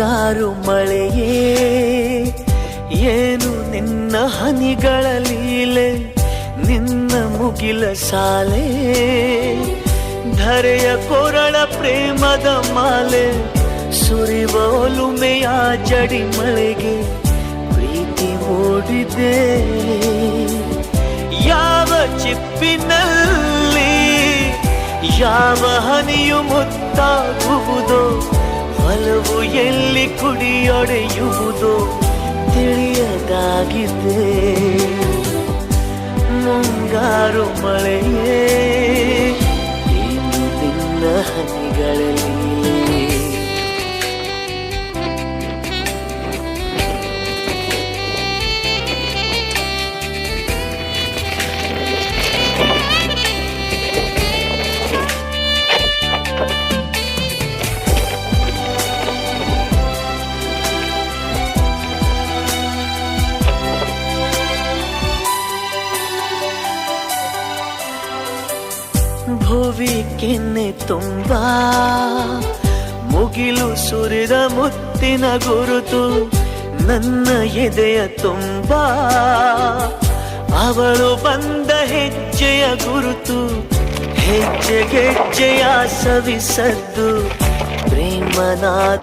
ಮುಂಗಾರು ಮಳೆಯೇ ಏನು ನಿನ್ನ ಹನಿಗಳ ಲೀಲೆ, ನಿನ್ನ ಮುಗಿಲ ಸಾಲೆ ಧರೆಯ ಕೊರಳ ಪ್ರೇಮದ ಮಾಲೆ, ಸುರಿವ ಒಲುಮೆಯ ಜಡಿ ಮಳೆಗೆ ಪ್ರೀತಿ ಮೂಡಿದೆ. ಯಾವ ಚಿಪ್ಪಿನಲ್ಲಿ ಯಾವ ಹನಿಯು ಮುತ್ತಾಗುವುದೋ, ಒಲವು ಎಲ್ಲಿ ಕುಡಿಯೊಡೆಯುವುದೋ ತಿಳಿಯದಾಗಿದೆ. ಮುಂಗಾರು ಮಳೆಯೇ ಏನು ನಿನ್ನ ಹನಿಗಳಲ್ಲಿ. ಭುವಿ ಕೆನ್ನೆ ತುಂಬ ಮುಗಿಲು ಸುರಿದ ಮುತ್ತಿನ ಗುರುತು, ನನ್ನ ಎದೆಯ ತುಂಬ ಅವಳು ಬಂದ ಹೆಜ್ಜೆಯ ಗುರುತು. ಹೆಜ್ಜೆಗೆಜ್ಜೆಯ ಸವಿಸದ್ದು ಪ್ರೇಮನಾದ